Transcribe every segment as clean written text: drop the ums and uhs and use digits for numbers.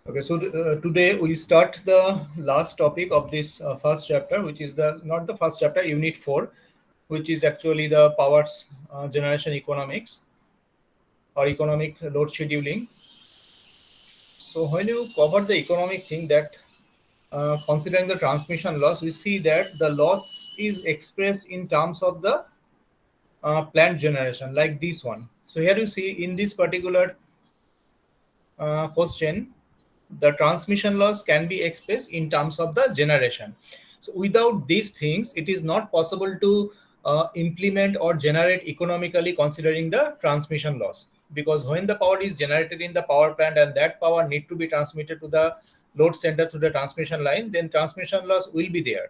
Okay, so today we start the last topic of this first chapter, which is the not the first chapter, Unit 4, which is actually the powers generation economics or economic load scheduling. So when you cover the economic thing that considering the transmission loss, we see that the loss is expressed in terms of the plant generation, like this one. So here you see in this particular question, the transmission loss can be expressed in terms of the generation. So without these things, it is not possible to implement or generate economically considering the transmission loss. Because when the power is generated in the power plant and that power need to be transmitted to the load center through the transmission line, then transmission loss will be there.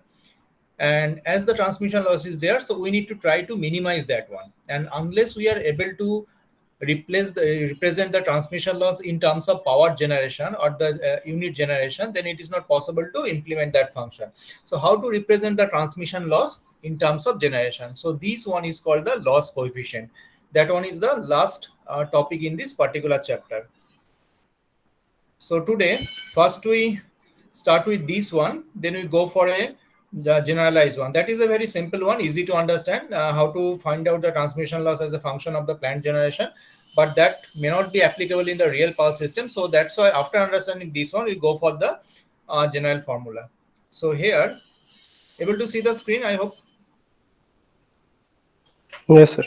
And as the transmission loss is there, so we need to try to minimize that one. And unless we are able to represent the transmission loss in terms of power generation or the unit generation, then it is not possible to implement that function. So how to represent the transmission loss in terms of generation? So this one is called the loss coefficient. That one is the last topic in this particular chapter. So today, first we start with this one, then we go for the generalized one. That is a very simple one, easy to understand how to find out the transmission loss as a function of the plant generation, but that may not be applicable in the real power system. So that's why after understanding this one, we go for the general formula. So here, able to see the screen, I hope. Yes, sir.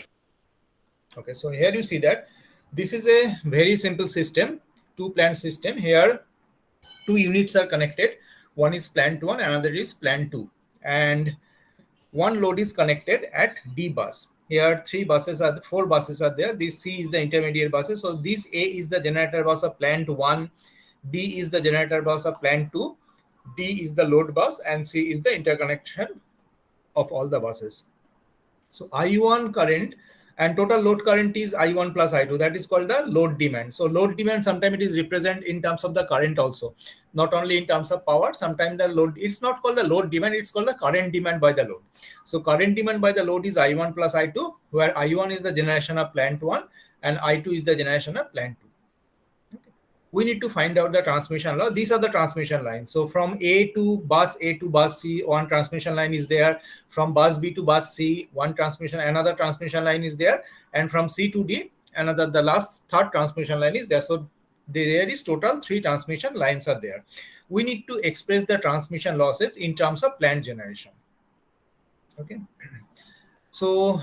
Okay, so here you see that this is a very simple system, two plant system. Here, two units are connected. One is plant 1, another is plant 2. And one load is connected at D bus. Here, four buses are there. This C is the intermediate buses. So this A is the generator bus of plant 1, B is the generator bus of plant 2, D is the load bus, and C is the interconnection of all the buses. So I1 current and total load current is I1 plus I2. That is called the load demand. So load demand, sometimes it is represented in terms of the current also, not only in terms of power. Sometimes the load, it's not called the load demand, it's called the current demand by the load. So current demand by the load is I1 plus I2, where I1 is the generation of plant 1 and I2 is the generation of plant 2. We need to find out the transmission loss. These are the transmission lines. So from A to bus C, one transmission line is there. From bus B to bus C, another transmission line is there. And from C to D, the third transmission line is there. So there is total 3 transmission lines are there. We need to express the transmission losses in terms of plant generation. Okay. So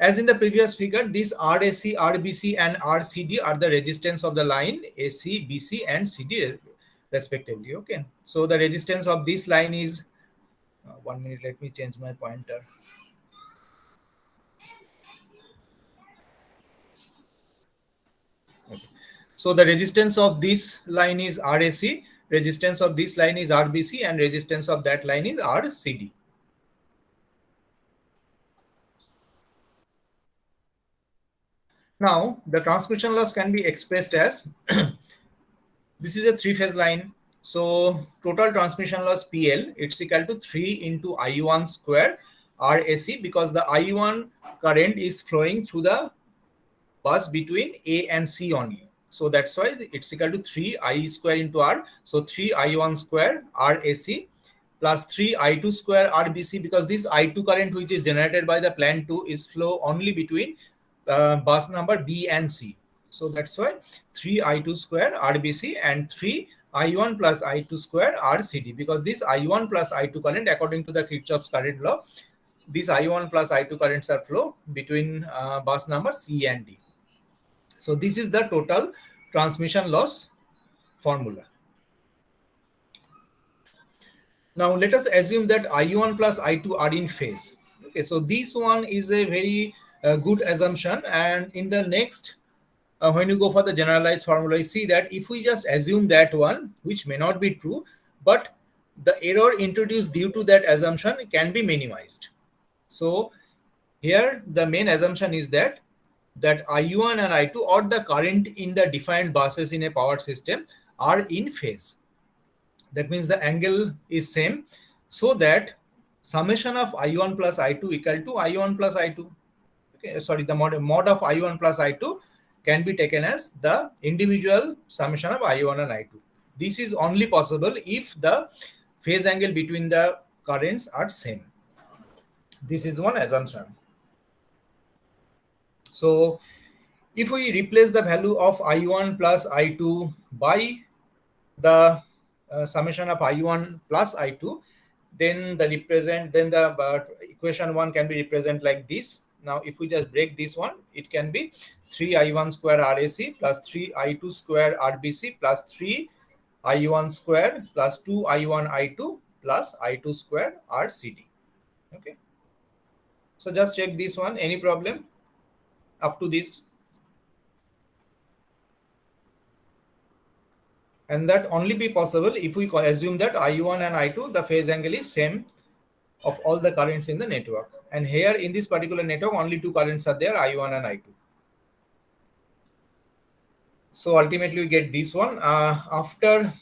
as in the previous figure, these RAC, RBC, and RCD are the resistance of the line AC, BC, and CD respectively. Okay. So the resistance of this line is 1 minute. Let me change my pointer. Okay. So the resistance of this line is RAC, resistance of this line is RBC, and resistance of that line is RCD. Now, the transmission loss can be expressed as this is a 3-phase line. So total transmission loss PL, it's equal to 3 into I1 square RAC, because the I1 current is flowing through the bus between A and C only. So that's why it's equal to 3 I square into R. So 3 I1 square RAC plus 3 I2 square RBC, because this I2 current which is generated by the plant 2 is flow only between bus number B and C. So that's why 3 I2 square RBC and 3 I1 plus I2 square RCD, because this I1 plus I2 current, according to the Kirchhoff's current law, these I1 plus I2 currents are flow between bus number C and D. So this is the total transmission loss formula. Now let us assume that I1 plus I2 are in phase. Okay, so this one is a very good assumption. And in the next, when you go for the generalized formula, you see that if we just assume that one, which may not be true, but the error introduced due to that assumption can be minimized. So here the main assumption is that I1 and I2 or the current in the defined buses in a power system are in phase. That means the angle is same, so that summation of I1 plus I2 equal to I1 plus I2. Okay, sorry, the mod of I1 plus I2 can be taken as the individual summation of I1 and I2. This is only possible if the phase angle between the currents are same. This is one assumption. So if we replace the value of I1 plus I2 by the summation of I1 plus I2, then the equation 1 can be represented like this. Now if we just break this one, it can be 3I1 square RAC plus 3I2 square RBC plus 3I1 square plus 2I1 I2 plus I2 square RCD. Okay. So just check this one. Any problem up to this? And that only be possible if we assume that I1 and I2, the phase angle is same of all the currents in the network. And here in this particular network, only two currents are there, I1 and I2. So ultimately we get this one. After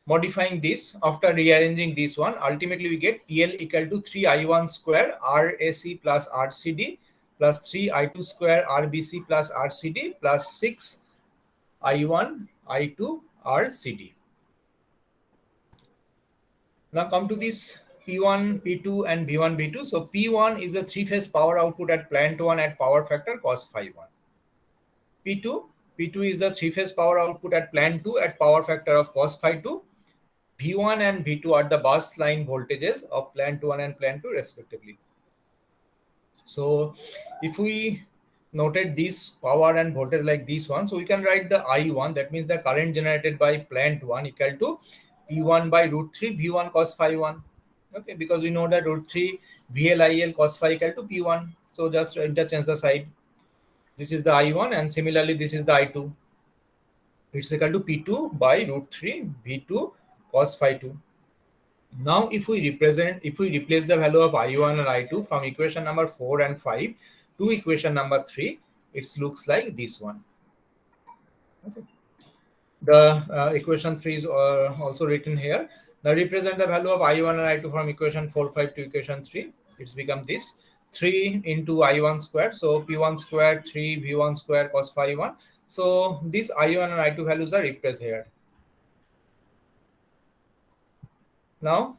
modifying this, after rearranging this one, ultimately we get PL equal to 3I1 square RAC plus RCD plus 3I2 square RBC plus RCD plus 6I1 I2 RCD. Now come to this P1, P2 and V1, V2. So P1 is the three-phase power output at plant 1 at power factor cos phi 1. P2 is the three-phase power output at plant 2 at power factor of cos phi 2. V1 and V2 are the bus line voltages of plant 1 and plant 2 respectively. So if we noted this power and voltage like this one, so we can write the I1, that means the current generated by plant 1 equal to P1 by root 3 V1 cos phi 1. Okay, because we know that root 3 VLIL cos phi equal to P1. So just interchange the side. This is the I1 and similarly this is the I2. It's equal to P2 by root 3 V2 cos phi 2. Now if we replace the value of I1 and I2 from equation number 4 and 5 to equation number 3, it looks like this one. Okay. The equation 3 is also written here. Now represent the value of I1 and I2 from equation 4, 5 to equation 3. It's become this 3 into I1 square. So P1 square 3 V1 square cos phi 1. So these I1 and I2 values are replaced here. Now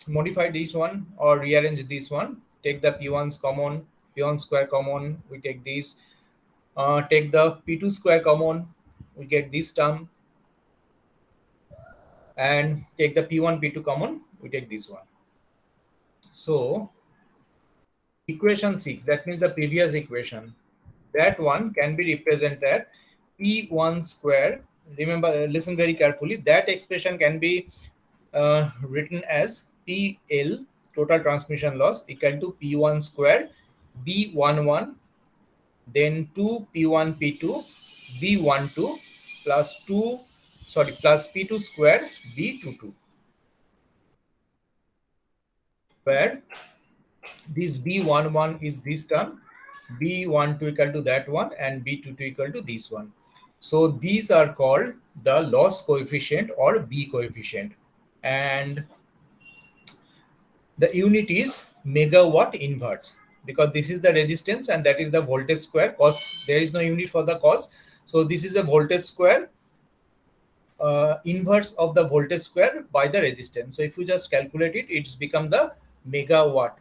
modify this one or rearrange this one. Take the P1's common, P1 square common. We take this. Take the P2 square common. We get this term. And take the P1, P2 common. We take this one. So equation 6, that means the previous equation, that one can be represented P1 square. Remember, listen very carefully. That expression can be written as PL, total transmission loss, equal to P1 square B11, then 2 P1 P2 B12 plus plus P2 square B22, where this B11 is this term, B12 equal to that one, and B22 equal to this one. So these are called the loss coefficient or B coefficient, and the unit is megawatt inverse, because this is the resistance and that is the voltage square. Cos, there is no unit for the cos, so this is a voltage square inverse of the voltage square by the resistance. So if you just calculate it, it's become the megawatt,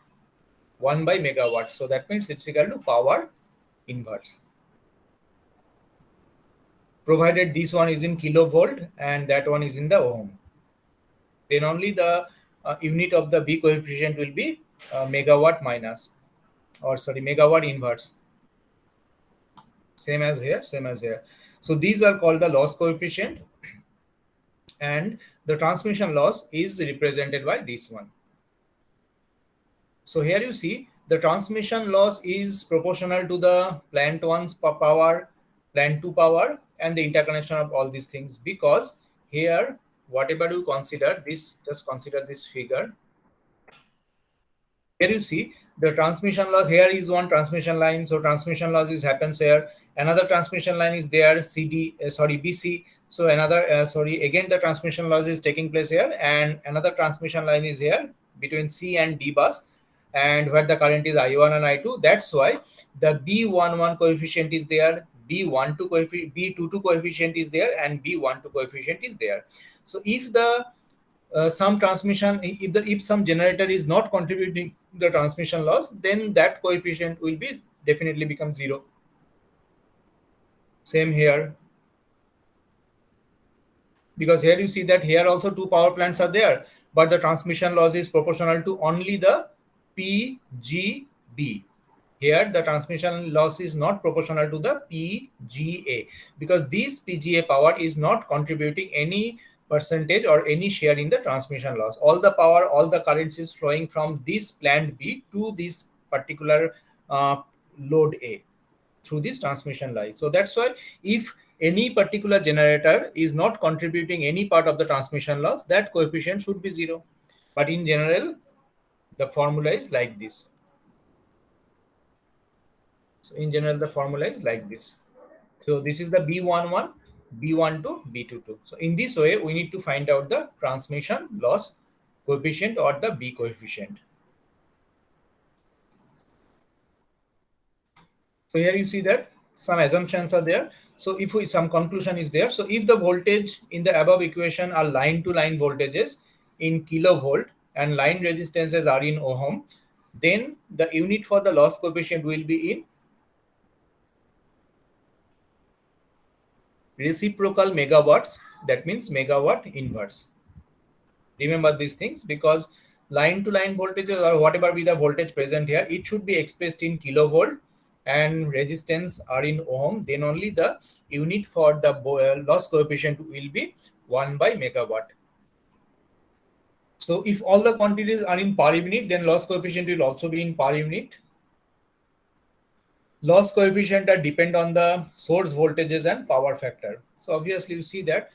1 by megawatt. So that means it's equal to power inverse, provided this one is in kilovolt and that one is in the ohm. Then only the unit of the B coefficient will be megawatt minus, or sorry, megawatt inverse. Same as here, same as here. So these are called the loss coefficient, and the transmission loss is represented by this one. So here you see the transmission loss is proportional to the plant 1's power, plant 2 power, and the interconnection of all these things, because here whatever you consider this, just consider this figure. Here you see the transmission loss. Here is one transmission line, so transmission loss happens here. Another transmission line is there, BC. So another again the transmission loss is taking place here, and another transmission line is here between C and D bus, and where the current is I1 and I2. That's why the B11 coefficient is there, B12 coefficient, B22 coefficient is there, and B12 coefficient is there. So if the some transmission, if some generator is not contributing the transmission loss, then that coefficient will be definitely become 0. Same here, because here you see that here also two power plants are there, but the transmission loss is proportional to only the PGB. Here the transmission loss is not proportional to the PGA, because this PGA power is not contributing any percentage or any share in the transmission loss. All the power, all the currents is flowing from this plant B to this particular load A through this transmission line. So that's why if any particular generator is not contributing any part of the transmission loss, that coefficient should be 0. But in general, the formula is like this. So in general, the formula is like this. So this is the B11, B12, B22. So in this way, we need to find out the transmission loss coefficient or the B coefficient. So here you see that some assumptions are there. So if some conclusion is there. So if the voltage in the above equation are line to line voltages in kilovolt and line resistances are in ohm, then the unit for the loss coefficient will be in reciprocal megawatts. That means megawatt inverse. Remember these things, because line to line voltages or whatever be the voltage present here, it should be expressed in kilovolt and resistance are in ohm. Then only the unit for the loss coefficient will be 1 by megawatt. So if all the quantities are in per unit, then loss coefficient will also be in per unit. Loss coefficient depend on the source voltages and power factor. So obviously you see that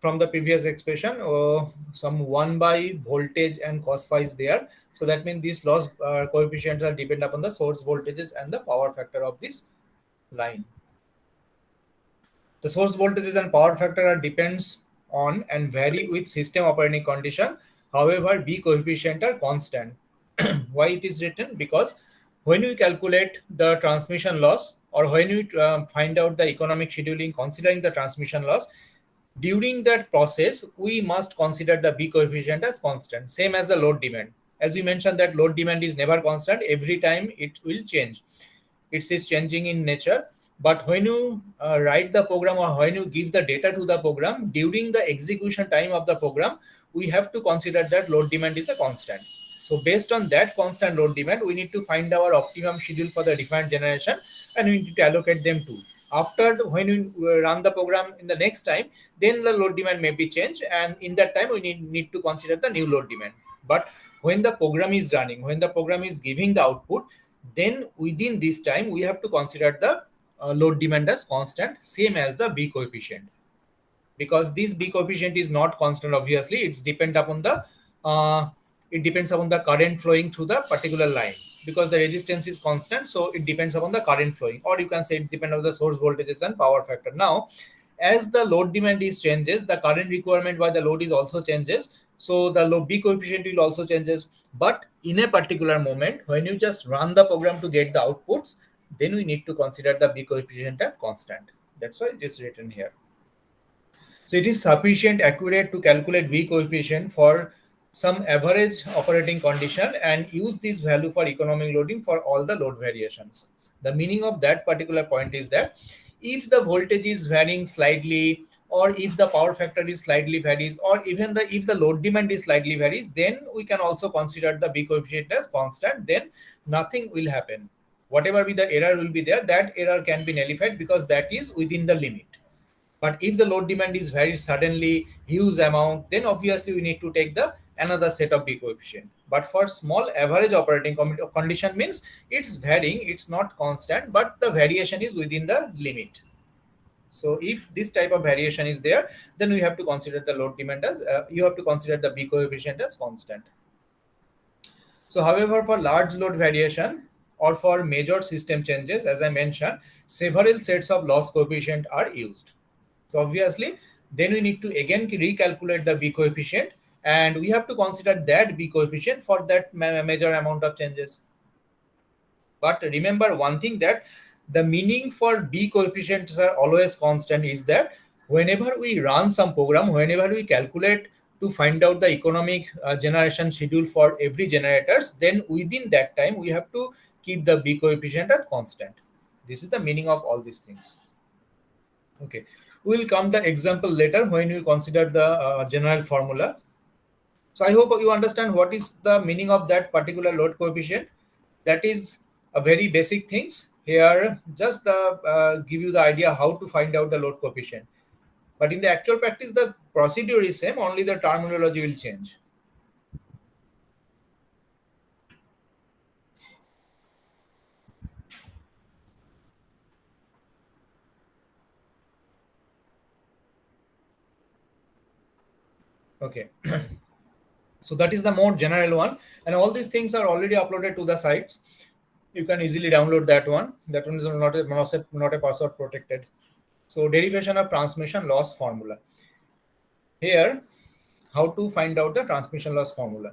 from the previous expression, some 1 by voltage and cos phi is there. So that means these loss coefficients are depend upon the source voltages and the power factor of this line. The source voltages and power factor are depends on and vary with system operating condition. However, B coefficient are constant. Why it is written? Because when we calculate the transmission loss, or when we find out the economic scheduling considering the transmission loss, during that process, we must consider the B coefficient as constant, same as the load demand. As we mentioned that load demand is never constant, every time it will change. It is changing in nature. But when you write the program or when you give the data to the program, during the execution time of the program, we have to consider that load demand is a constant. So based on that constant load demand, we need to find our optimum schedule for the defined generation and we need to allocate them to. After when we run the program in the next time, then the load demand may be changed, and in that time we need to consider the new load demand. But when the program is running, when the program is giving the output, then within this time we have to consider the load demand as constant, same as the B coefficient. Because this B coefficient is not constant, obviously it's depend upon the it depends upon the current flowing through the particular line. Because the resistance is constant, so it depends upon the current flowing, or you can say it depends on the source voltages and power factor. Now, as the load demand is changes, the current requirement by the load is also changes, so the B coefficient will also changes. But in a particular moment, when you just run the program to get the outputs, then we need to consider the B coefficient as constant. That's why it is written here. So it is sufficient accurate to calculate B coefficient for some average operating condition and use this value for economic loading for all the load variations. The meaning of that particular point is that if the voltage is varying slightly, or if the power factor is slightly varies, or even if the load demand is slightly varies, then we can also consider the B coefficient as constant. Then nothing will happen. Whatever be the error will be there, that error can be nullified because that is within the limit. But if the load demand is very suddenly huge amount, then obviously we need to take the another set of B coefficient. But for small average operating condition means it's varying, it's not constant, but the variation is within the limit. So if this type of variation is there, then we have to consider the load demand as you have to consider the B coefficient as constant. So however, for large load variation or for major system changes, as I mentioned, several sets of loss coefficient are used. So obviously, then we need to again recalculate the B coefficient, and we have to consider that B coefficient for that major amount of changes. But remember one thing, that the meaning for B coefficients are always constant is that whenever we run some program, whenever we calculate to find out the economic generation schedule for every generators, then within that time we have to keep the B coefficient at constant. This is the meaning of all these things. Okay, we will come to example later when we consider the general formula. So I hope you understand what is the meaning of that particular load coefficient. That is a very basic things. Here, just give you the idea how to find out the load coefficient. But in the actual practice, the procedure is same, only the terminology will change. Okay. So that is the more general one. And all these things are already uploaded to the sites. You can easily download that one. That one is not a password protected. So derivation of transmission loss formula. Here, how to find out the transmission loss formula.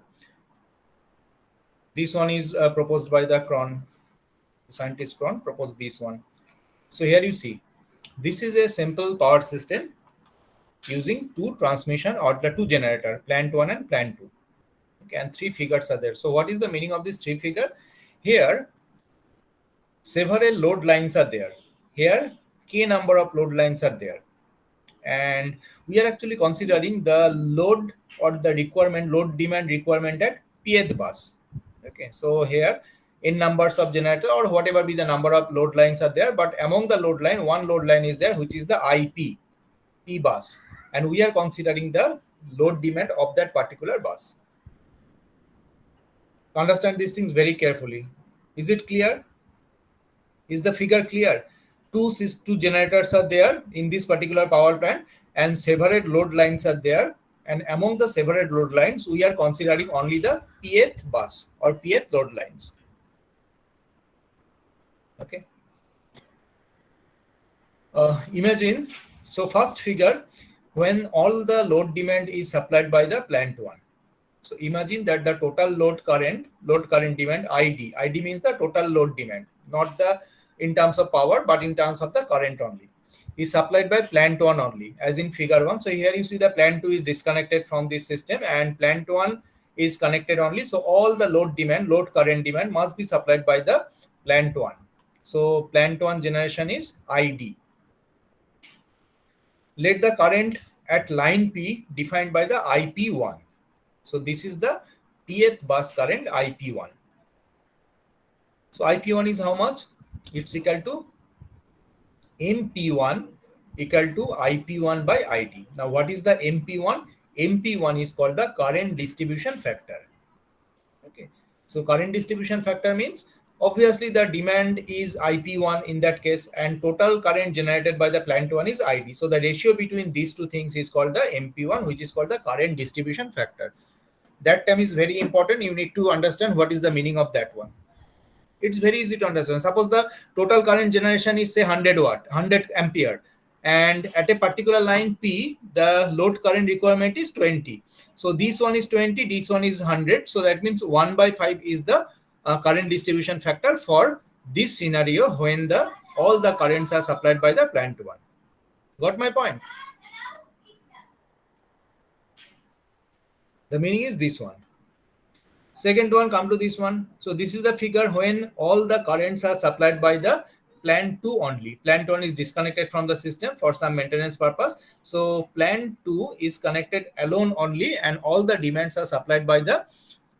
This one is proposed by the Cron, scientist Cron proposed this one. So here you see, this is a simple power system using two transmission or the two generator, plant 1 and plant 2. Okay, and three figures are there. So what is the meaning of this three figure? Here, several load lines are there. Here, k number of load lines are there. And we are actually considering the load or the requirement, load demand requirement at pth bus. Okay, so here in numbers of generator or whatever be the number of load lines are there, but among the load line, one load line is there, which is the IP, P bus. And we are considering the load demand of that particular bus. Understand these things very carefully. Is it clear? Is the figure clear? Two generators are there in this particular power plant and several load lines are there. And among the several load lines, we are considering only the pth bus or pth load lines. Okay. Imagine, so first figure, when all the load demand is supplied by the plant 1. So imagine that the total load current demand ID. ID means the total load demand, not the in terms of power, but in terms of the current only, is supplied by plant 1 only, as in figure 1. So here you see the plant 2 is disconnected from this system and plant 1 is connected only. So all the load current demand must be supplied by the plant 1. So plant 1 generation is ID. Let the current at line P defined by the IP1. So this is the pth bus current IP1. So IP1 is how much? It's equal to MP1 equal to IP1 by ID. Now what is the MP1? MP1 is called the current distribution factor. Okay. So current distribution factor means obviously the demand is IP1 in that case and total current generated by the plant 1 is ID. So the ratio between these two things is called the MP1, which is called the current distribution factor. That term is very important. You need to understand what is the meaning of that one. It's very easy to understand. Suppose the total current generation is say 100 watt, 100 ampere. And at a particular line P, the load current requirement is 20. So this one is 20, this one is 100. So that means 1 by 5 is the current distribution factor for this scenario when all the currents are supplied by the plant 1. Got my point? The meaning is this one. Second one, come to this one. So this is the figure when all the currents are supplied by the plant 2 only. Plant 1 is disconnected from the system for some maintenance purpose. So plant 2 is connected alone only and all the demands are supplied by the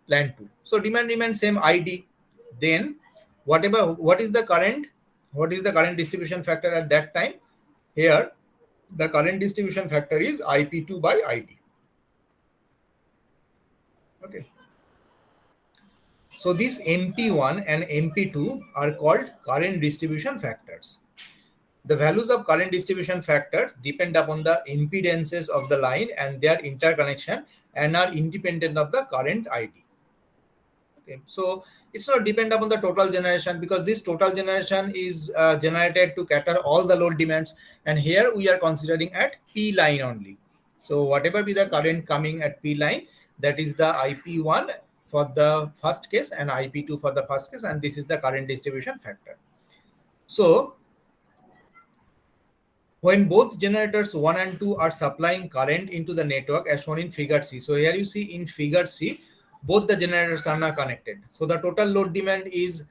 plant 2. So demand remains same ID. Then what is the current? What is the current distribution factor at that time? Here, the current distribution factor is IP2 by ID. Okay. So these MP1 and MP2 are called current distribution factors. The values of current distribution factors depend upon the impedances of the line and their interconnection and are independent of the current ID. Okay. So it's not depend upon the total generation because this total generation is generated to cater all the load demands. And here we are considering at P line only. So whatever be the current coming at P line, that is the IP1 for the first case and IP2 for the first case, and this is the current distribution factor. So when both generators 1 and 2 are supplying current into the network as shown in figure C. So here you see in figure C, both the generators are now connected. So the total load demand is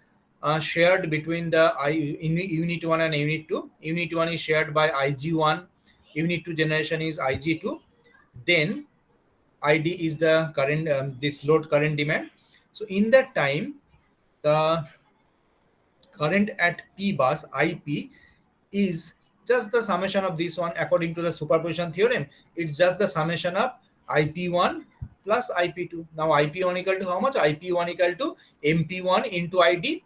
shared between the unit 1 and unit 2. Unit 1 is shared by IG1, unit 2 generation is IG2. Then ID is the current, this load current demand. So in that time, the current at P bus IP is just the summation of this one according to the superposition theorem. It's just the summation of IP1 plus IP2. Now IP1 equal to how much? IP1 equal to MP1 into ID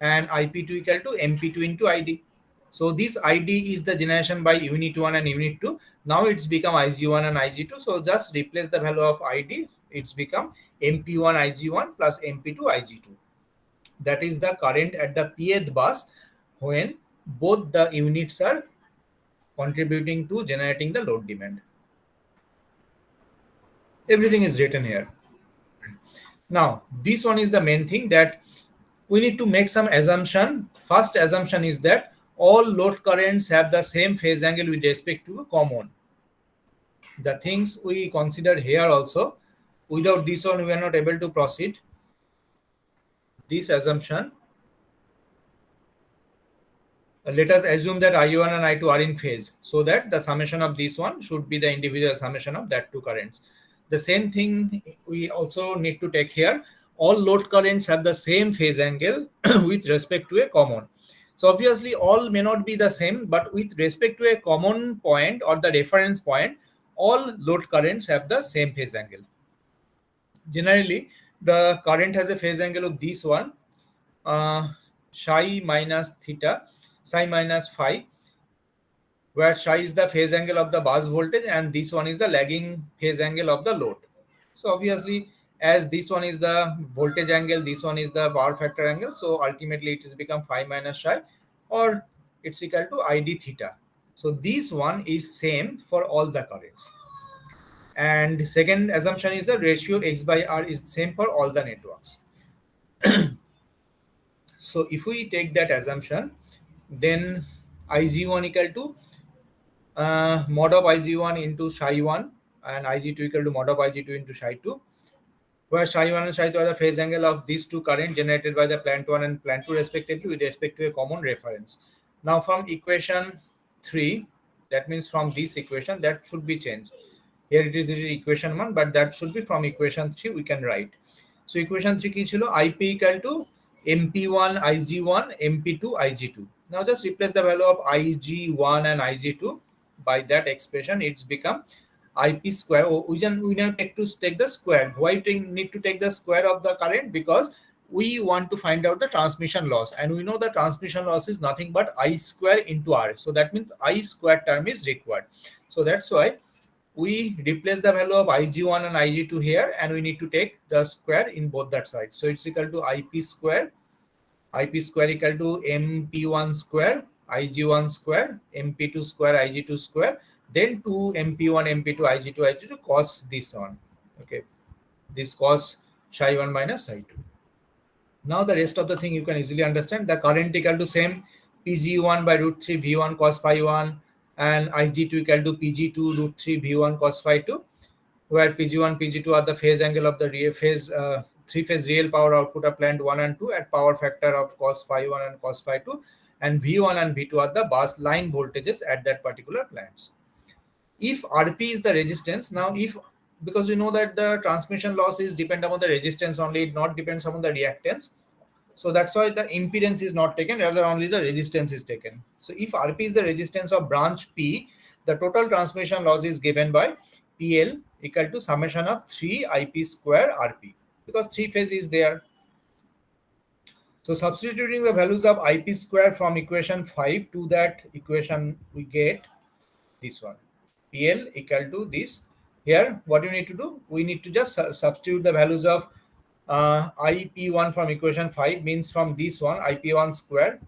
and IP2 equal to MP2 into ID. So this ID is the generation by unit 1 and unit 2. Now it's become IG1 and IG2. So just replace the value of ID. It's become MP1 IG1 plus MP2 IG2. That is the current at the pth bus when both the units are contributing to generating the load demand. Everything is written here. Now this one is the main thing that we need to make some assumption. First assumption is that all load currents have the same phase angle with respect to common. The things we considered here also, without this one we are not able to proceed. This assumption, let us assume that I1 and I2 are in phase, so that the summation of this one should be the individual summation of that two currents. The same thing we also need to take here. All load currents have the same phase angle with respect to a common. So obviously all may not be the same, but with respect to a common point or the reference point, all load currents have the same phase angle. Generally, the current has a phase angle of this one, psi minus theta, psi minus phi, where psi is the phase angle of the bus voltage and this one is the lagging phase angle of the load. So obviously, as this one is the voltage angle, this one is the power factor angle, so ultimately it is become phi minus psi, or it's equal to id theta. So this one is same for all the currents. And second assumption is the ratio x by r is same for all the networks. So if we take that assumption, then Ig1 equal to mod of Ig1 into psi 1 and Ig2 equal to mod of Ig2 into psi 2, where psi 1 and psi 2 are the phase angle of these two currents generated by the plant 1 and plant 2 respectively with respect to a common reference. Now from equation 3, that means from this equation, that should be changed. Here it is equation 1, but that should be from equation 3 we can write. So equation 3 ki chilo IP equal to MP1 Ig1 MP2 Ig2. Now just replace the value of Ig1 and Ig2 by that expression. It's become IP square. We now take the square. Why we need to take the square of the current? Because we want to find out the transmission loss, and we know the transmission loss is nothing but I square into R. So that means I square term is required. So that's why we replace the value of Ig1 and Ig2 here, and we need to take the square in both that side. So it's equal to IP square equal to MP1 square, Ig1 square, MP2 square, Ig2 square, then 2 MP1, MP2, Ig2 cos this one. Okay, this cos psi 1 minus psi 2. Now the rest of the thing you can easily understand. The current equal to same Pg1 by root 3 V1 cos phi 1 and Ig2 equal to Pg2 root 3 V1 cos phi 2, where Pg1, Pg2 are the phase angle of the three-phase real power output of plant 1 and 2 at power factor of cos phi 1 and cos phi 2, and V1 and V2 are the bus line voltages at that particular plants. If Rp is the resistance, now because you know that the transmission loss is dependent on the resistance only, it not depends on the reactance. So that's why the impedance is not taken, rather only the resistance is taken. So if Rp is the resistance of branch P, the total transmission loss is given by PL equal to summation of 3 IP square Rp, because three phase is there. So substituting the values of IP square from equation 5 to that equation, we get this one. PL equal to this. Here, what you need to do, we need to just substitute the values of IP1 from equation 5, means from this one, IP1 square,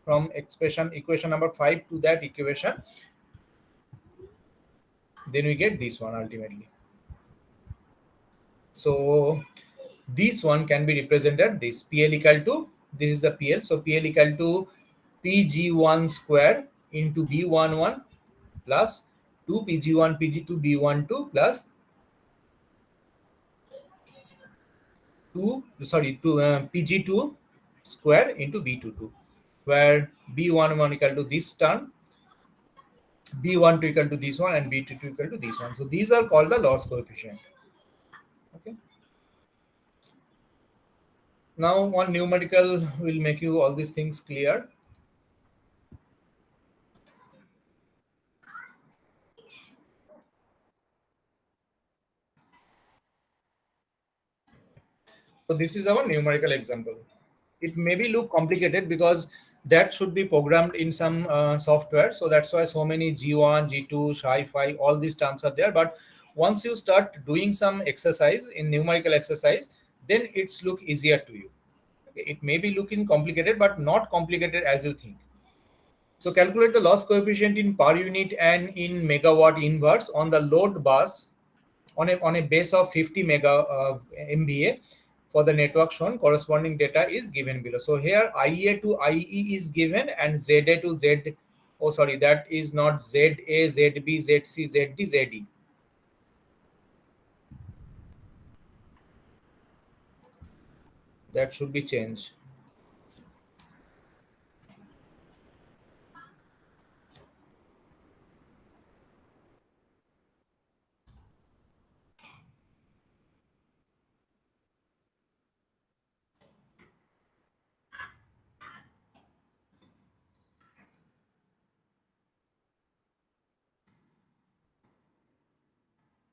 from equation number 5 to that equation. Then we get this one ultimately. So this one can be represented this PL equal to, this is the PL. So PL equal to Pg1 square into B11 plus 2 Pg1 Pg2 B12 plus 2 Pg2 square into B22, where B11 equal to this term, B12 equal to this one, and B22 equal to this one. So these are called the loss coefficient. Okay. Now one numerical will make you all these things clear. So this is our numerical example. It maybe look complicated because that should be programmed in some software. So that's why so many G1, G2, Sci-Fi, all these terms are there. But once you start doing some exercise in numerical exercise, then it's look easier to you. Okay? It may be looking complicated, but not complicated as you think. So calculate the loss coefficient in per unit and in megawatt inverse on the load bus on a base of 50 MVA for the network shown. Corresponding data is given below. So here IA to IE is given and ZA to Z. Oh, sorry, that is not ZA, ZB, ZC, ZD, ZE. That should be changed.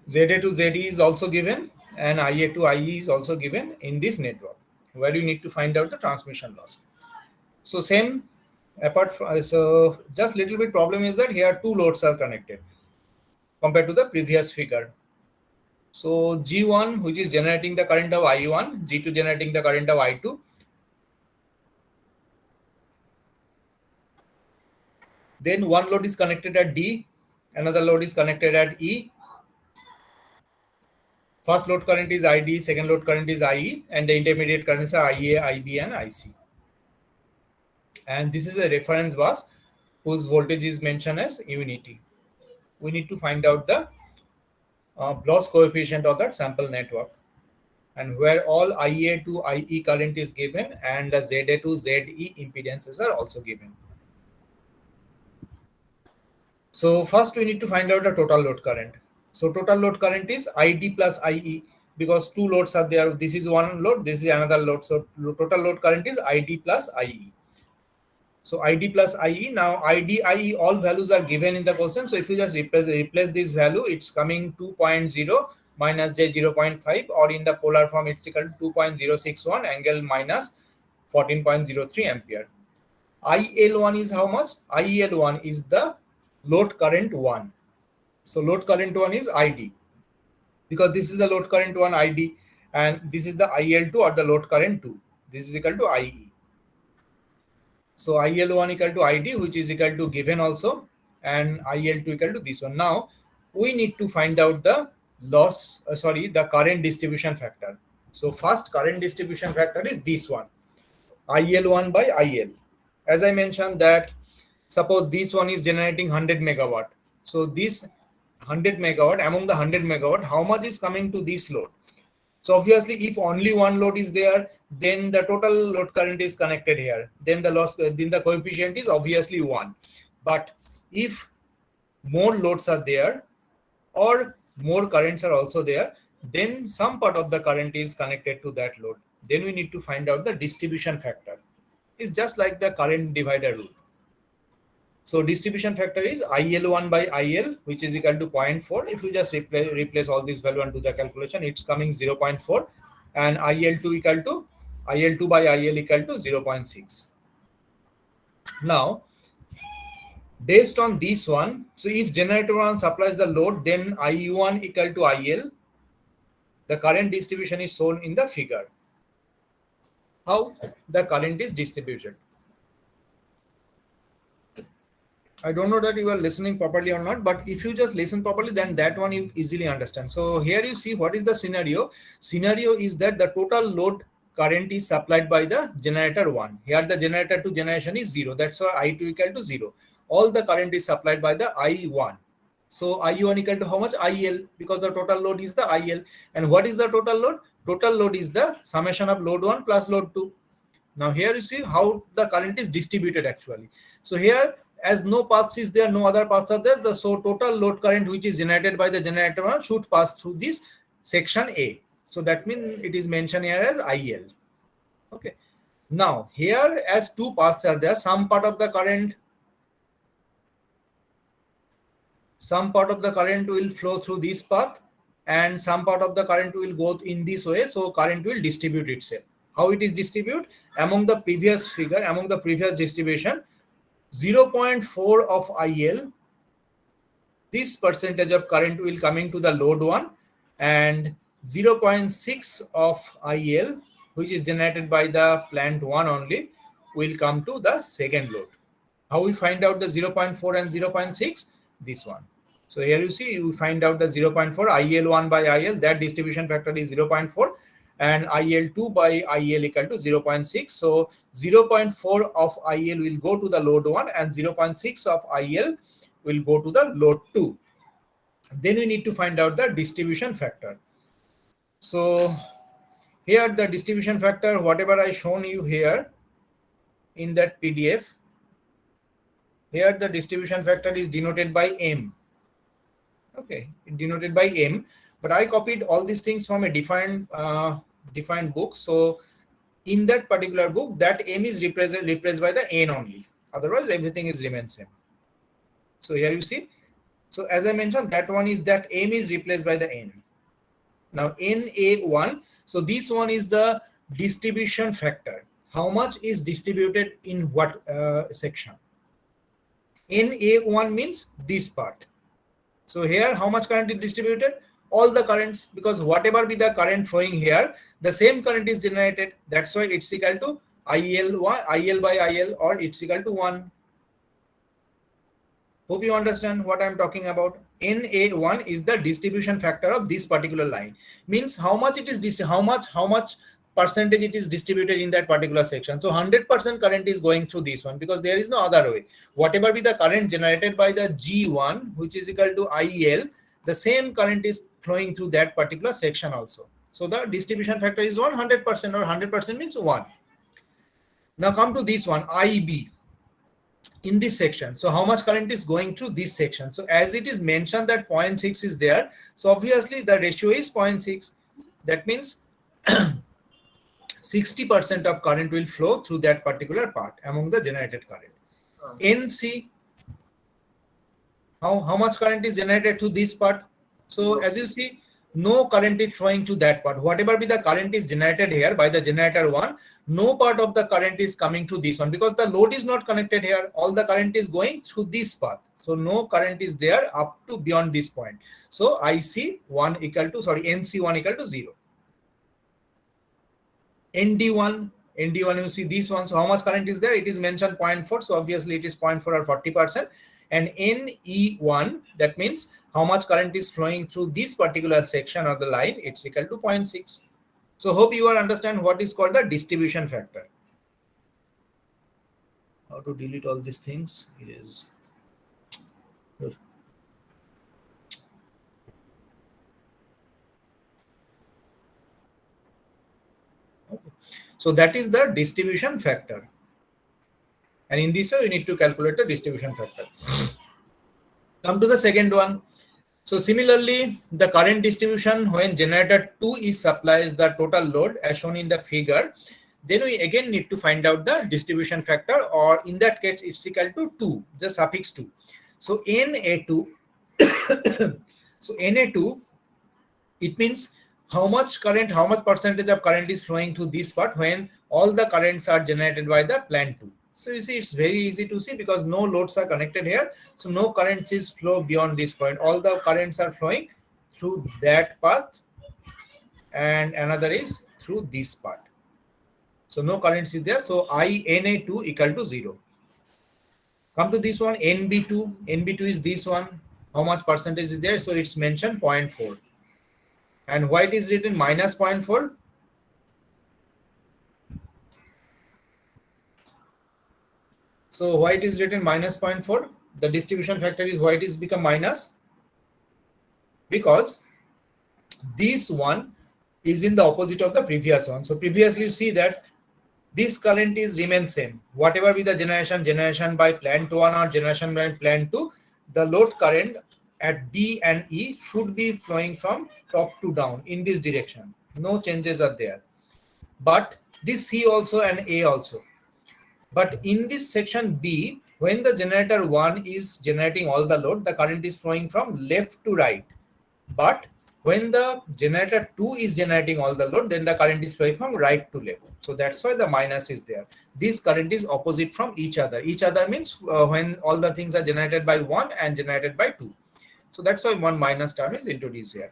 ZA to ZE is also given and IA to IE is also given in this network, where you need to find out the transmission loss. So same apart from, so just little bit problem is that here two loads are connected compared to the previous figure. So G1, which is generating the current of I1, G2 generating the current of I2. Then one load is connected at D, another load is connected at E. First load current is ID, second load current is IE, and the intermediate currents are IA, IB, and IC. And this is a reference bus whose voltage is mentioned as unity. We need to find out the loss coefficient of that sample network, and where all IA to IE current is given and the ZA to ZE impedances are also given. So first we need to find out the total load current. So total load current is ID plus IE, because two loads are there. This is one load, this is another load. So total load current is ID plus IE. So ID plus IE. Now ID, IE, all values are given in the question. So if you just replace this value, it's coming 2.0 minus J 0.5, or in the polar form, it's equal to 2.061 angle minus 14.03 ampere. IL1 is how much? IL1 is the load current 1. So load current 1 is ID, because this is the load current 1 ID, and this is the IL2 or the load current 2. This is equal to IE. So IL1 equal to ID, which is equal to given also, and IL2 equal to this one. Now we need to find out the the current distribution factor. So first current distribution factor is this one, IL1 by IL. As I mentioned that, suppose this one is generating 100 megawatt. So this 100 megawatt, among the 100 megawatt, how much is coming to this load? So obviously, if only one load is there, then the total load current is connected here. Then the coefficient is obviously 1. But if more loads are there or more currents are also there, then some part of the current is connected to that load. Then we need to find out the distribution factor. It's just like the current divider rule. So distribution factor is IL1 by IL, which is equal to 0.4. If you just replace all this value and do the calculation, it's coming 0.4, and IL2 equal to IL2 by IL equal to 0.6. Now, based on this one, so if generator 1 supplies the load, then I1 equal to IL. The current distribution is shown in the figure. How the current is distributed. I don't know that you are listening properly or not, but if you just listen properly, then that one you easily understand. So here you see what is the scenario. Scenario is that the total load current is supplied by the generator 1. Here the generator 2 generation is 0. That's why I2 equal to 0. All the current is supplied by the I1. So I1 equal to how much? IL, because the total load is the IL. And what is the total load? Total load is the summation of load 1 plus load 2. Now here you see how the current is distributed actually. So here, as no paths is there, no other paths are there, so total load current which is generated by the generator 1 should pass through this section A. So that means it is mentioned here as IL. Okay. Now here, as two parts are there, some part of the current will flow through this path and some part of the current will go in this way. So current will distribute itself. How it is distributed? Among the previous figure, among the previous distribution, 0.4 of IL, this percentage of current will coming to the load 1, and 0.6 of IL, which is generated by the plant 1 only, will come to the second load. How we find out the 0.4 and 0.6? This one. So here you see, you find out the 0.4 IL1 by IL, that distribution factor is 0.4, and IL2 by IL equal to 0.6. So 0.4 of IL will go to the load 1 and 0.6 of IL will go to the load 2. Then we need to find out the distribution factor. So here the distribution factor, whatever I shown you here in that PDF, here the distribution factor is denoted by M. Okay, denoted by M. But I copied all these things from a defined book. So in that particular book, that M is replaced by the N only. Otherwise, everything is remain same. So here you see. So as I mentioned, that one is that M is replaced by the N. Now NA1. So this one is the distribution factor. How much is distributed in what section? NA1 means this part. So here, how much current is distributed? All the currents, because whatever be the current flowing here, the same current is generated. That's why it's equal to IL by IL, or it's equal to 1. Hope you understand what I'm talking about. NA1 is the distribution factor of this particular line. Means how much it is how much percentage it is distributed in that particular section. So 100% current is going through this one, because there is no other way. Whatever be the current generated by the G1, which is equal to IL, the same current is flowing through that particular section also. So the distribution factor is 100%, or 100% means 1. Now come to this one, IB, in this section. So how much current is going through this section? So as it is mentioned that 0.6 is there, so obviously the ratio is 0.6. That means 60% of current will flow through that particular part among the generated current. NC, how much current is generated to this part? So as you see, no current is flowing to that part. Whatever be the current is generated here by the generator 1, no part of the current is coming to this one, because the load is not connected here. All the current is going through this path. So no current is there up to beyond this point. So NC1 equal to 0. ND1, you see this one. So how much current is there? It is mentioned 0.4. So obviously it is 0.4 or 40%. And NE1, that means how much current is flowing through this particular section of the line, it's equal to 0.6. So hope you understand what is called the distribution factor. How to delete all these things? It is good. Okay. So that is the distribution factor. And in this way, we need to calculate the distribution factor. Come to the second one. So similarly, the current distribution when generator 2 is supplies the total load as shown in the figure, then we again need to find out the distribution factor, or in that case, it's equal to 2, the suffix 2. So NA2, so NA2, it means how much percentage of current is flowing through this part when all the currents are generated by the plant 2. So you see, it's very easy to see because no loads are connected here. So no currents is flow beyond this point. All the currents are flowing through that path, and another is through this part. So no currents is there. So INA2 equal to 0. Come to this one, NB2. NB2 is this one. How much percentage is there? So it's mentioned 0.4. And why it is written minus 0.4? So why it is written minus 0.4? The distribution factor is why it is become minus, because this one is in the opposite of the previous one. So previously you see that this current is remain same. Whatever be the generation by plant 1 or generation by plant 2, the load current at D and E should be flowing from top to down in this direction. No changes are there. But this C also and A also. But in this section B, when the generator 1 is generating all the load, the current is flowing from left to right. But when the generator 2 is generating all the load, then the current is flowing from right to left. So that's why the minus is there. This current is opposite from each other. Each other means when all the things are generated by 1 and generated by 2. So that's why one minus term is introduced here.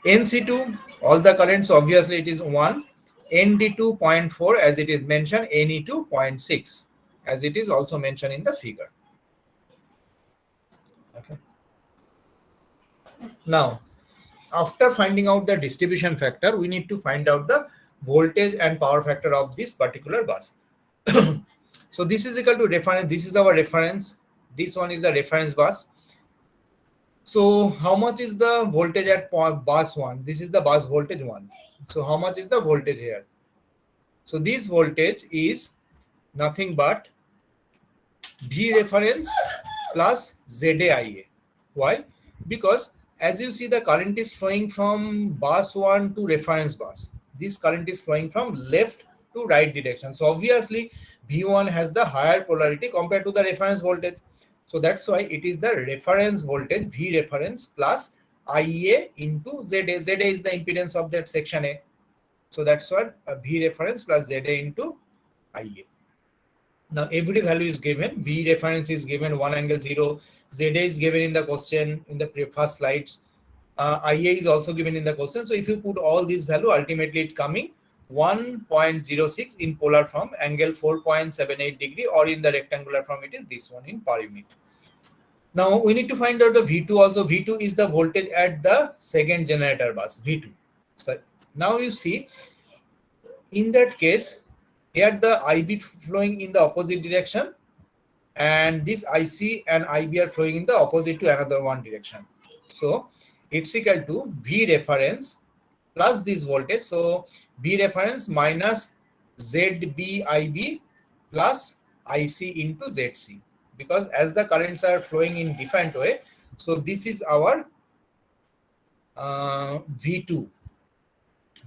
NC2, all the currents, obviously it is 1. ND2 0.4 as it is mentioned, NE2 0.6 as it is also mentioned in the figure. Okay. Now, after finding out the distribution factor, we need to find out the voltage and power factor of this particular bus. So this is equal to reference. This is our reference. This one is the reference bus. So how much is the voltage at bus 1? This is the bus voltage 1. So how much is the voltage here? So this voltage is nothing but V reference plus ZAIA. Why? Because as you see, the current is flowing from bus 1 to reference bus. This current is flowing from left to right direction. So obviously V1 has the higher polarity compared to the reference voltage. So that's why it is the reference voltage V reference plus IA into ZA. ZA is the impedance of that section A. So that's what V reference plus ZA into IA. Now every value is given. V reference is given 1 angle 0. ZA is given in the question in the first slides. IA is also given in the question. So if you put all these value, ultimately it coming 1.06 in polar form, angle 4.78 degree, or in the rectangular form it is this one in per unit. Now we need to find out the V2 also. V2 is the voltage at the second generator bus, V2. So now you see, in that case, here the IB flowing in the opposite direction, and this IC and IB are flowing in the opposite to another one direction. So it's equal to V reference plus this voltage. So V reference minus ZBIB plus IC into ZC, because as the currents are flowing in different way, so this is our V2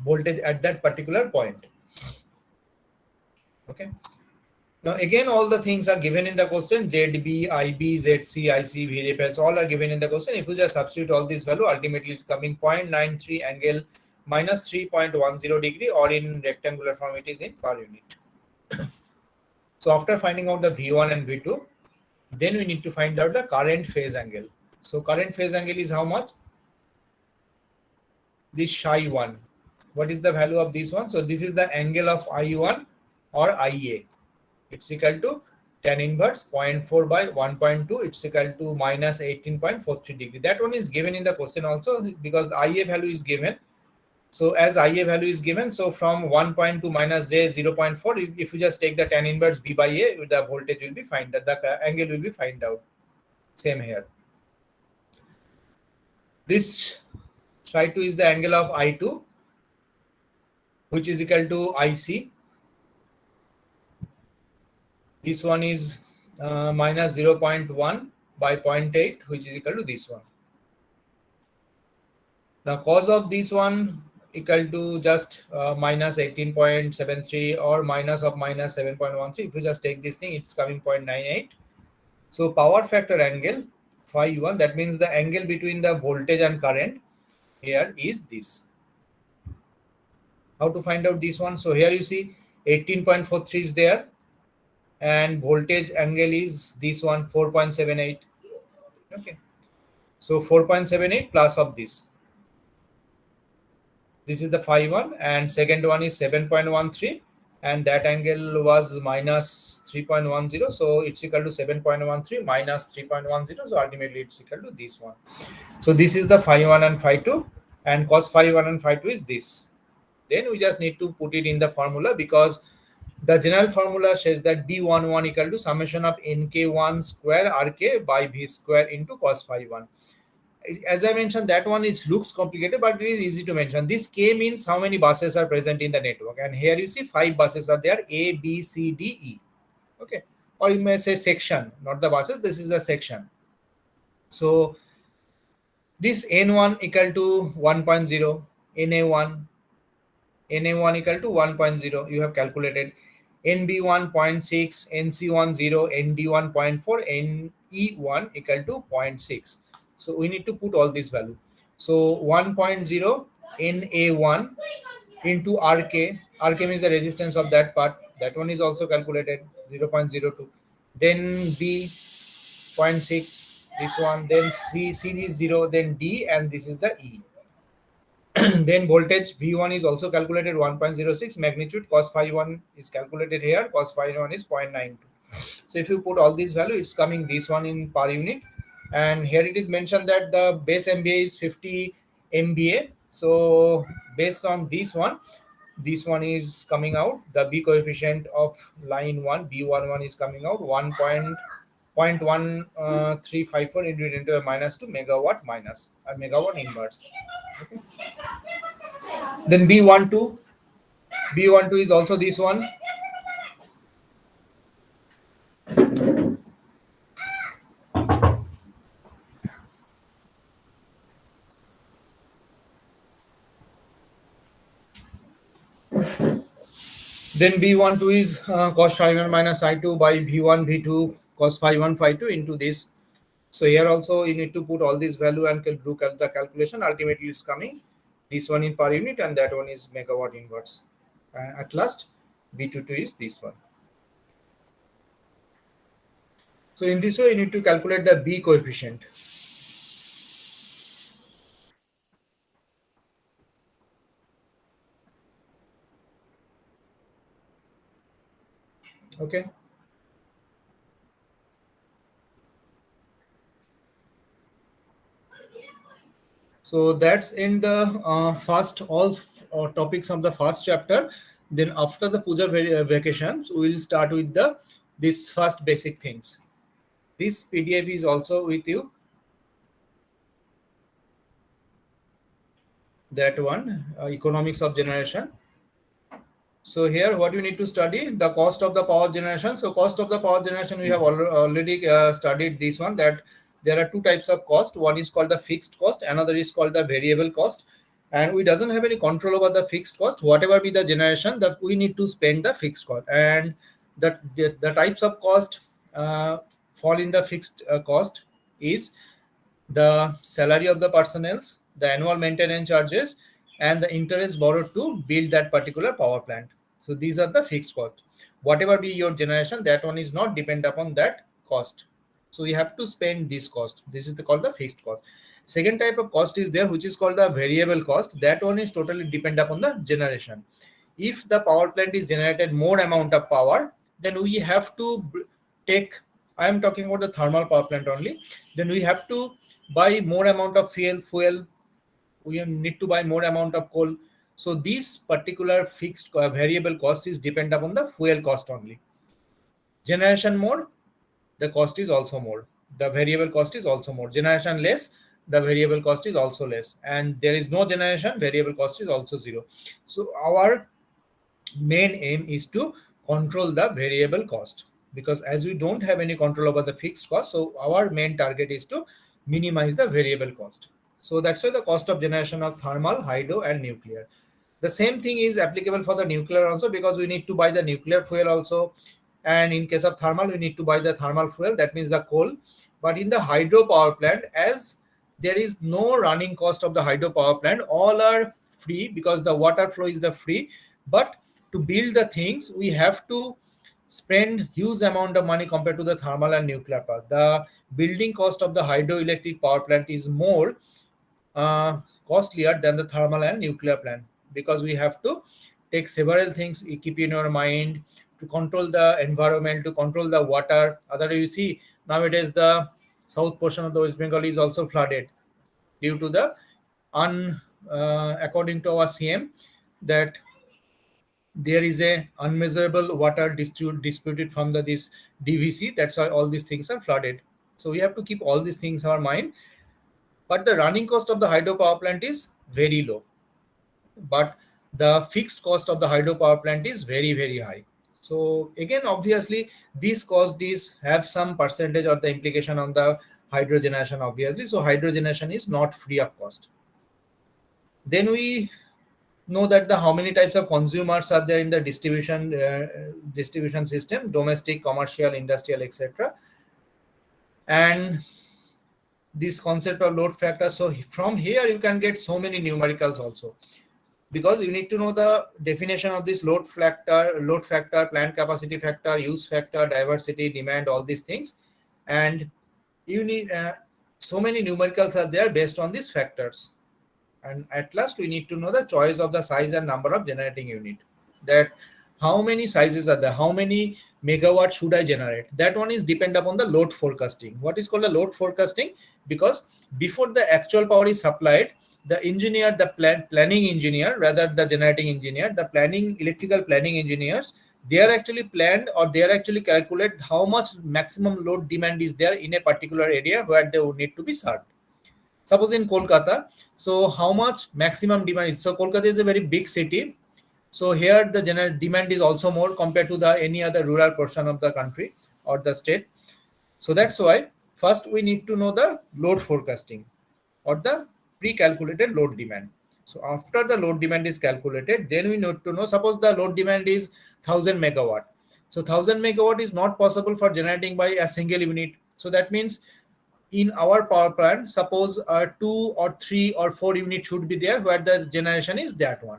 voltage at that particular point. Okay. Now again, all the things are given in the question. ZB, IB, ZC, IC, V reference, all are given in the question. If you just substitute all these value, ultimately it's coming 0.93 angle minus 3.10 degree, or in rectangular form it is in per unit. So after finding out the V1 and V2, then we need to find out the current phase angle. So current phase angle is how much? This psi 1. What is the value of this one? So this is the angle of I1 or IA. It's equal to tan inverse 0.4 by 1.2. It's equal to minus 18.43 degree. That one is given in the question also, because the IA value is given. So as IA value is given, so from 1.2 minus J 0.4, if you just take the tan inverse B by A, the voltage will be found out, the angle will be found out. Same here. This psi 2 is the angle of I2, which is equal to IC. This one is minus 0.1 by 0.8, which is equal to this one. The cos of this one equal to just minus 18.73 or minus of minus 7.13. If you just take this thing, it's coming 0.98. So power factor angle phi 1, that means the angle between the voltage and current here is this. How to find out this one? So here you see 18.43 is there, and voltage angle is this one 4.78. Okay, so 4.78 plus of this. This is the phi 1, and second one is 7.13, and that angle was minus 3.10. So it's equal to 7.13 minus 3.10. So ultimately it's equal to this one. So this is the phi 1 and phi 2, and cos phi 1 and phi 2 is this. Then we just need to put it in the formula, because The general formula says that B11 equal to summation of NK1 square RK by V square into cos phi 1. As I mentioned, that one it looks complicated, but it is easy to mention. This K means how many buses are present in the network, and here you see 5 buses are there: A, B, C, D, E. Okay, or you may say section, not the buses. This is the section. So this N1 equal to 1.0, NA1 equal to 1.0. You have calculated NB 1.6, NC1 0, ND 1.4, NE1 equal to 0.6. So we need to put all this value. So 1.0 NA1 into RK. RK means the resistance of that part. That one is also calculated 0.02. Then B 0.6, this one. Then C is 0. Then D, and this is the E. Then voltage V1 is also calculated 1.06. Magnitude cos phi 1 is calculated here. Cos phi 1 is 0.92. So if you put all these value, it's coming this one in per unit. And here it is mentioned that the base MVA is 50 MVA. So based on this one is coming out. The B coefficient of line 1, B11 is coming out 1.1354 into 10 to the minus 2 megawatt minus a megawatt inverse. Okay. Then B12 is also this one. Then B12 is cos phi 1 minus I2 by V1 V2 cos phi 1 phi 2 into this. So here also you need to put all this value and do the calculation. Ultimately it's coming this one in per unit, and that one is megawatt inverse. At last B22 is this one. So in this way you need to calculate the B coefficient. Okay. So that's in the first all topics of the first chapter. Then after the puja vacations, we will start with the this first basic things. This PDF is also with you. That one, economics of generation. So here what you need to study, the cost of the power generation. So cost of the power generation, we have already studied this one, that there are two types of cost. One is called the fixed cost, another is called the variable cost. And we doesn't have any control over the fixed cost. Whatever be the generation, that we need to spend the fixed cost. And the types of cost fall in the fixed cost is the salary of the personnel, the annual maintenance charges, and the interest borrowed to build that particular power plant. So these are the fixed costs. Whatever be your generation, that one is not depend upon that cost. So you have to spend this cost. This is called the fixed cost. Second type of cost is there, which is called the variable cost. That one is totally depend upon the generation. If the power plant is generated more amount of power, then we have to take, I am talking about the thermal power plant only, then we have to buy more amount of fuel, we need to buy more amount of coal. So this particular fixed variable cost is depend upon the fuel cost only. Generation more, the cost is also more, the variable cost is also more. Generation less, the variable cost is also less. And there is no generation, variable cost is also zero. So our main aim is to control the variable cost, because as we don't have any control over the fixed cost, so our main target is to minimize the variable cost. So that's why the cost of generation of thermal, hydro, and nuclear. The same thing is applicable for the nuclear also, because we need to buy the nuclear fuel also. And in case of thermal, we need to buy the thermal fuel, that means the coal. But in the hydro power plant, as there is no running cost of the hydro power plant, all are free, because the water flow is the free. But to build the things, we have to spend huge amount of money compared to the thermal and nuclear power. The building cost of the hydroelectric power plant is more costlier than the thermal and nuclear plant, because we have to take several things, you keep in your mind, to control the environment, to control the water. Otherwise, you see nowadays the south portion of the West Bengal is also flooded due to the according to our CM, that there is a unmeasurable water disputed from this DVC. That's why all these things are flooded. So we have to keep all these things in our mind. But the running cost of the hydropower plant is very low. But the fixed cost of the hydropower plant is very, very high. So again, obviously, these costs have some percentage of the implication on the hydrogenation, obviously. So hydrogenation is not free of cost. Then we know that how many types of consumers are there in the distribution system: domestic, commercial, industrial, etc. And this concept of load factor. So from here you can get so many numericals also, because you need to know the definition of this load factor, plant capacity factor, use factor, diversity, demand, all these things. And you need so many numericals are there based on these factors. And at last we need to know the choice of the size and number of generating unit, that how many sizes are there, how many megawatt should I generate. That one is depend upon the load forecasting. What is called a load forecasting? Because before the actual power is supplied, the engineer, the planning engineer, rather the generating engineer, the electrical planning engineers, they are actually planned, or they are actually calculate how much maximum load demand is there in a particular area where they would need to be served. Suppose in Kolkata, so how much maximum demand is? So Kolkata is a very big city. So here the general demand is also more compared to any other rural portion of the country or the state. So that's why first we need to know the load forecasting or the pre-calculated load demand. So after the load demand is calculated, then we need to know, suppose the load demand is 1000 megawatt. So 1000 megawatt is not possible for generating by a single unit. So that means in our power plant, suppose 2 or 3 or 4 units should be there where the generation is that one.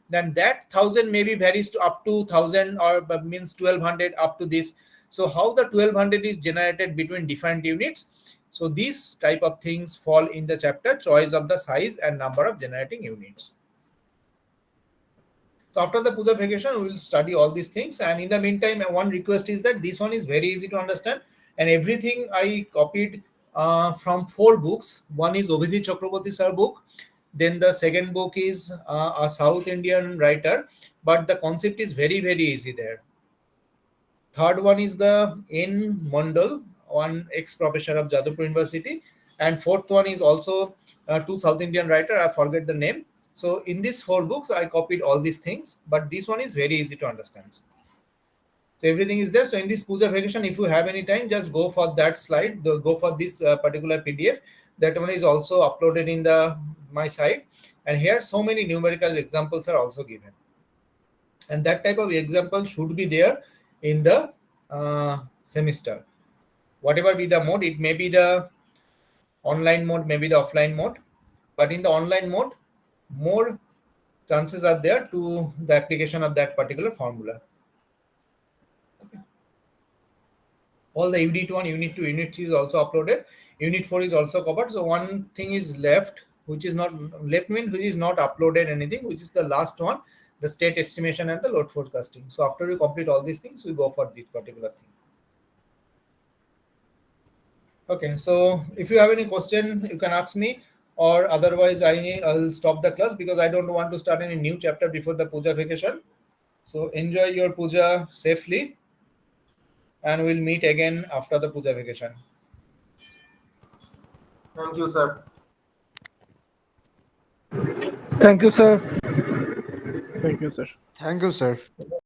Then that 1000 maybe varies to up to 1000 or means 1200 up to this. So how the 1200 is generated between different units? So these type of things fall in the chapter choice of the size and number of generating units. So after the puja vacation, we will study all these things. And in the meantime, one request is that this one is very easy to understand. And everything I copied from 4 books. One is Abhijit Chakraborty sir book. Then the second book is a South Indian writer. But the concept is very, very easy there. Third one is the N. Mondal, one ex-professor of Jadavpur University. And fourth one is also 2 South Indian writer. I forget the name. So in these 4 books, I copied all these things, but this one is very easy to understand. So everything is there. So in this puja vacation, if you have any time, just go for that slide, go for this particular PDF. That one is also uploaded in my site. And here so many numerical examples are also given. And that type of example should be there in the semester. Whatever be the mode, it may be the online mode, maybe the offline mode. But in the online mode, more chances are there to the application of that particular formula. Okay. All the Unit 1, Unit 2, Unit 3 is also uploaded. Unit 4 is also covered. So one thing is left, which is not left means which is not uploaded anything, which is the last one, the state estimation and the load forecasting. So after we complete all these things, we go for this particular thing. Okay, so if you have any question, you can ask me, or otherwise I'll stop the class because I don't want to start any new chapter before the puja vacation. So enjoy your puja safely, and we'll meet again after the puja vacation. Thank you, sir. Thank you, sir. Thank you, sir. Thank you, sir.